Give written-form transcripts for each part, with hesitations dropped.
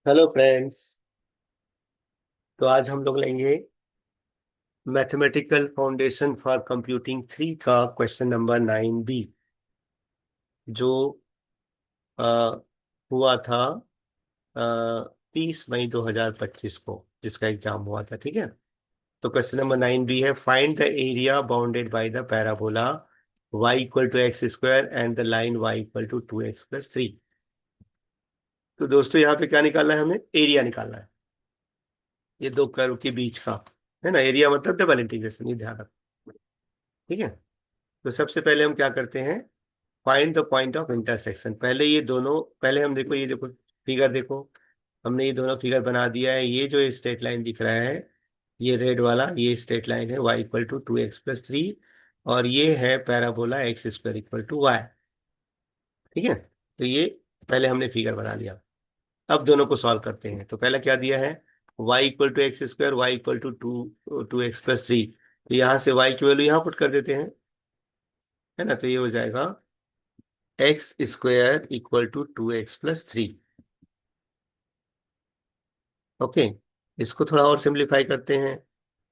Hello friends. तो आज हम लोग लेंगे मैथमेटिकल फाउंडेशन फॉर कंप्यूटिंग 3 का क्वेश्चन नंबर 9B, जो अ, हुआ था 30 मई 2025 को, जिसका एग्जाम हुआ था। ठीक है। तो क्वेश्चन नंबर 9B है, find the area bounded by the parabola y equal to x square and the line y equal to 2x+3। तो दोस्तों यहाँ पे क्या निकालना है? हमें एरिया निकालना है, ये दो कर्व के बीच का। है ना, एरिया मतलब डबल इंटीग्रेशन, ये ध्यान रखो। ठीक है। तो सबसे पहले हम क्या करते हैं? Find the point of intersection. पहले ये दोनों, पहले हम देखो, ये देखो फिगर देखो, हमने ये दोनों फिगर बना दिया है। ये जो स्ट्रेट लाइन दिख रहा है, ये रेड वाला, ये स्ट्रेट लाइन है y इक्वल टू 2x+3, और ये है parabola x square equal to y. ठीक है। तो ये पहले हमने फिगर बना लिया। अब दोनों को सॉल्व करते हैं। तो पहले क्या दिया है? y equal to x square, y equal to 2x+3। तो यहाँ से y की वैल्यू यहाँ पुट कर देते हैं। है ना, तो ये हो जाएगा x square equal to 2x+3। Okay. इसको थोड़ा और सिंप्लीफाई करते हैं,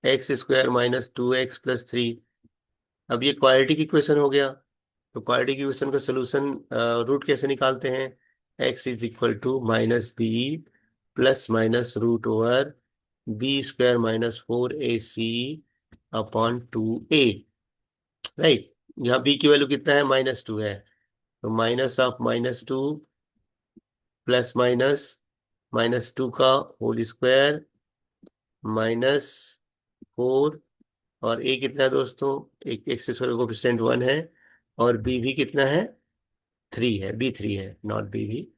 एक्स स्क्वायर माइनस 2x+3। अब ये क्वाड्रेटिक इक्वेशन हो गया। तो क्वाड्रेटिक इक्वेशन का सोल्यूशन रूट कैसे निकालते हैं? X is equal to -b plus minus root over b² minus 4ac upon 2a। Right. यहाँ b की वैल्यू कितना है? -2 है। तो माइनस ऑफ -2 प्लस माइनस -2 का होल स्क्वायर माइनस 4, और ए कितना है दोस्तों? एक एक्स स्क्वायर कोएफिशिएंट 1 है, और बी भी कितना है? 3 है, b3 है, नॉट बी भी।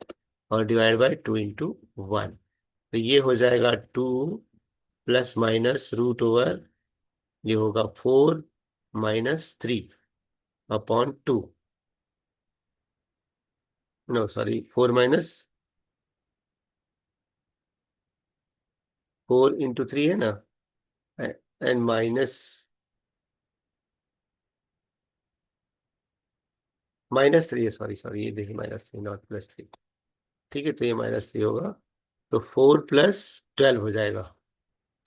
और डिवाइड बाय 2 × 1। तो ये हो जाएगा 2 प्लस माइनस रूट ओवर, ये होगा 4 - 3 अपॉन 2। नो सॉरी, 4 × 3 है ना, एंड माइनस 3 है। सॉरी सॉरी, ये देखिए -3 नॉट +3। ठीक है, तो ये -3 होगा। तो 4 + 12 हो जाएगा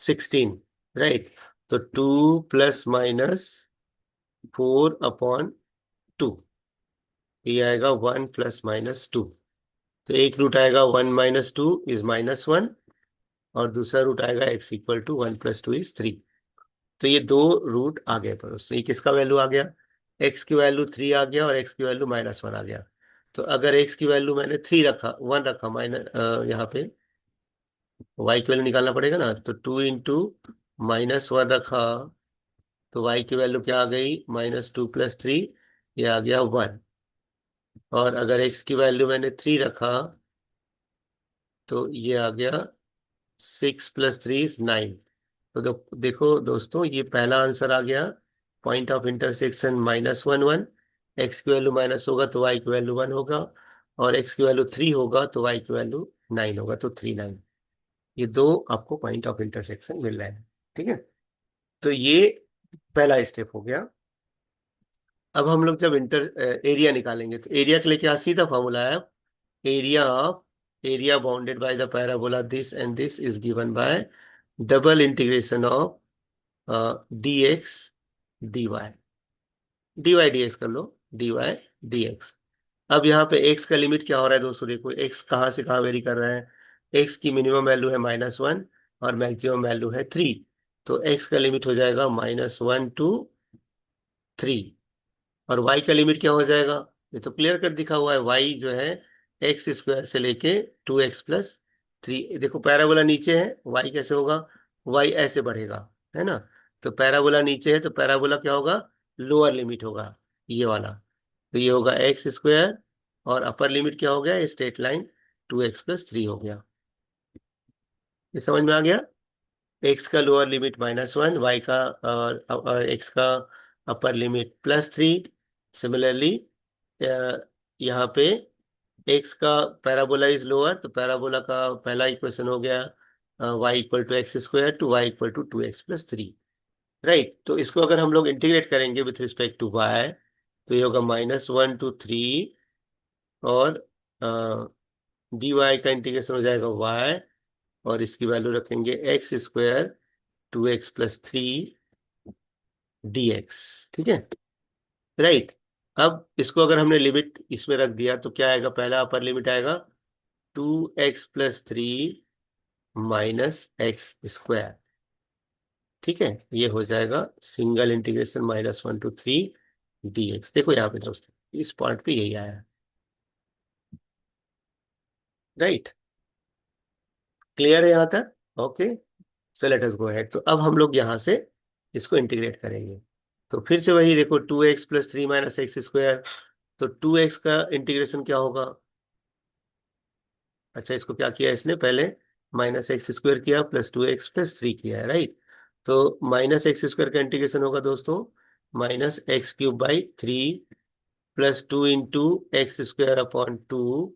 16। राइट। तो 2 + -4 अपॉन 2, ये आएगा 1 ± 2। तो एक रूट आएगा 1 - 2 इज -1, और दूसरा रूट आएगा x इक्वल टू 1 + 2 इज 3। तो ये दो रूट आ गए पर उससे, ये किसका वैल्यू आ गया? x की वैल्यू 3 आ गया, और x की वैल्यू -1 आ गया। तो अगर x की वैल्यू मैंने 3 रखा, 1 रखा, यहाँ पे y की वैल्यू निकालना पड़ेगा ना, तो 2 × -1 रखा, तो y की वैल्यू क्या आ गई? -2 + 3, ये आ गया 1। और अगर x की वैल्यू मैंने 3 रखा, तो ये आ गया 6 + 3 इज 9। तो देखो दोस्तों, ये पहला आंसर आ गया। Point of intersection -1 1। एक्स की वैल्यू माइनस होगा तो वाई की वैल्यू 1 होगा, और एक्स की वैल्यू 3 होगा तो वाई की वैल्यू 9 होगा, तो 3 9। ये दो आपको पॉइंट ऑफ इंटरसेक्शन मिल रहे हैं। ठीक है। तो ये पहला स्टेप हो गया। अब हम लोग जब एरिया निकालेंगे, तो एरिया के लिए क्या सीधा फॉर्मूला है? Area bounded by the parabola this and this is given by double integration of dx dy। dy dx कर लो, dy dx। अब यहाँ पे x का लिमिट क्या हो रहा है दोस्तों? देखो x कहाँ से कहाँ वेरी कर रहा है। x की मिनिमम वैल्यू है -1, और मैक्सिमम वैल्यू है 3। तो x का लिमिट हो जाएगा -1 to 3। और y का लिमिट क्या हो जाएगा? ये तो क्लियर कट दिखा हुआ है, y जो है एक्स स्क्वायर से लेके 2x+3। देखो पैराबोला नीचे है, y कैसे होगा? y ऐसे बढ़ेगा। है ना। तो पैराबोला नीचे है, तो पैराबोला क्या होगा? लोअर लिमिट होगा, ये वाला। तो ये होगा x², और अपर लिमिट क्या हो गया? स्ट्रेट लाइन 2x+3 हो गया। ये समझ में आ गया? x का लोअर लिमिट -1, y का और x का अपर लिमिट +3। सिमिलरली यहाँ पे x का पैराबोला इज लोअर, तो पैराबोला का पहला इक्वेशन हो गया y equal to x² to y equal to 2x+3। Right. तो इसको अगर हम लोग इंटीग्रेट करेंगे विथ रिस्पेक्ट टू y, तो ये होगा -1 to 3, और डी वाई का इंटीग्रेशन हो जाएगा वाई, और इसकी वैल्यू रखेंगे एक्स स्क्वायर 2x+3 dx। ठीक है, राइट। अब इसको अगर हमने लिमिट इसमें रख दिया तो क्या आएगा, पहला अपर लिमिट आएगा 2x+3 -x²। ठीक है, ये हो जाएगा सिंगल इंटीग्रेशन -1 to 3 dx। देखो यहाँ पे दोस्तों इस पॉइंट पे यही आया, राइट। क्लियर है यहाँ तक? Okay, so let us go ahead. तो अब हम लोग यहाँ से इसको इंटीग्रेट करेंगे। तो फिर से वही देखो, 2x+3 -x²। तो 2x का इंटीग्रेशन क्या होगा? अच्छा, इसको क्या किया इसने, पहले -x² किया +2x+3 किया है, राइट। तो -x² का इंटीग्रेशन होगा दोस्तों -x³/3 +2 × x² upon 2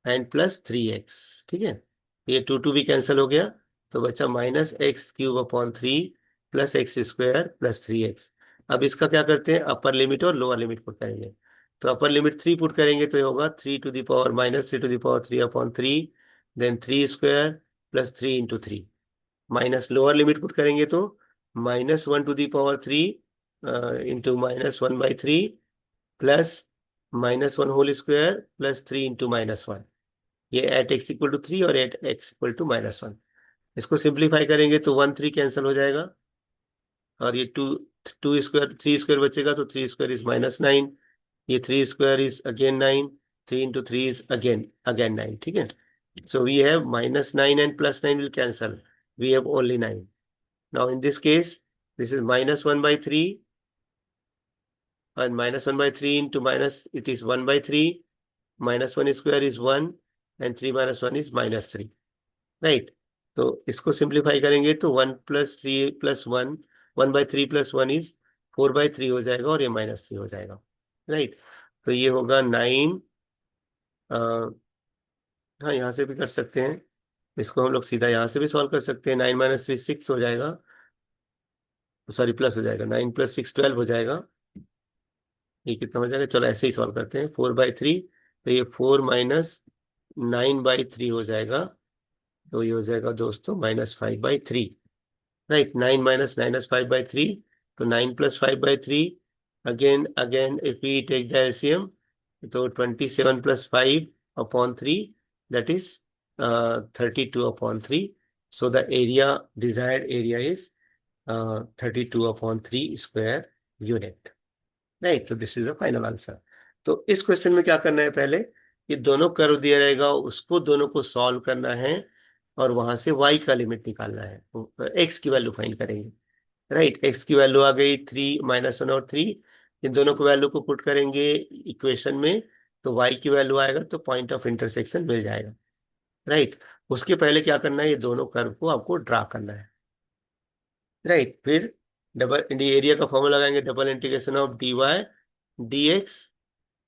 and +3x। ठीक है, ये 2 भी कैंसिल हो गया, तो बचा -x³ अपॉन 3 +x² +3x। अब इसका क्या करते हैं, अपर लिमिट और लोअर लिमिट पुट करेंगे। तो अपर लिमिट 3 पुट करेंगे तो ये होगा 3 to the power -3 to the power 3/3, then 3² +3 × 3। Minus lower limit put करेंगे तो -1 to the power 3 into -1/3 plus -1 whole square +3 × -1। ये एट x = 3 और एट x = -1। इसको सिंप्लीफाई करेंगे तो 1 3 कैंसिल हो जाएगा, और ये 2 2 स्क्वायर 3 स्क्वायर बचेगा, तो 3² इज -9। ये 3² इज अगेन 9, 3 × 3 इज अगेन 9। ठीक है, so we have -9 and +9 will cancel, we have only 9. Now in this case this is -1/3, and -1/3 into minus, it is 1/3, -1 square is 1, and 3 - 1 is -3, right. तो इसको simplify करेंगे तो 1 + 3 + 1, 1/3 + 1 is 4/3 हो जाएगा, और ये -3 हो जाएगा, राइट। तो ये होगा 9। हाँ, यहाँ से भी कर सकते हैं, इसको हम लोग सीधा यहाँ से भी सॉल्व कर सकते हैं। 9 - 3 6 हो जाएगा, सॉरी प्लस हो जाएगा, 9 + 6 12 हो जाएगा। ये कितना हो जाएगा, चलो ऐसे ही सॉल्व करते हैं। 4/3, तो ये 4 - 9/3 हो जाएगा, तो ये हो जाएगा दोस्तों -5/3, राइट। 9 - 9 5/3, तो 9 + 5/3, again again if we take the LCM, तो 27 + 5/3, that is 32/3। So the area, desired area is 32/3 square unit, right. तो this is the final answer. तो इस क्वेश्चन में क्या करना है, पहले ये दोनों कर्व दिया रहेगा, उसको दोनों को सॉल्व करना है, और वहां से y का लिमिट निकालना है, x की वैल्यू फाइंड करेंगे, राइट। x की वैल्यू आ गई 3 -1 और 3, इन दोनों को वैल्यू को पुट करेंगे इक्वेशन में, तो y की वैल्यू आएगा, तो पॉइंट ऑफ इंटरसेक्शन मिल जाएगा, राइट। उसके पहले क्या करना है, ये दोनों कर्व को आपको ड्रा करना है, राइट। फिर डबल एरिया का फॉर्मूला लगाएंगे, डबल इंटीग्रेशन ऑफ dy/dx।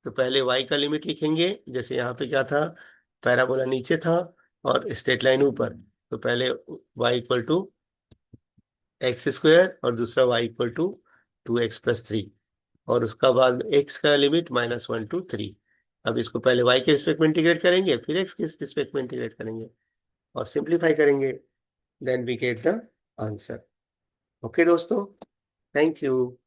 तो पहले y का लिमिट लिखेंगे, जैसे यहाँ पे क्या था, पैराबोला नीचे था और स्ट्रेट लाइन ऊपर, तो पहले y = x² और दूसरा y = 2x+3, और उसका बाद x का लिमिट -1 to 3। अब इसको पहले y के रिस्पेक्ट में इंटीग्रेट करेंगे, फिर x के रिस्पेक्ट में इंटीग्रेट करेंगे, और सिंप्लीफाई करेंगे, then we get the answer. Okay दोस्तों, थैंक यू।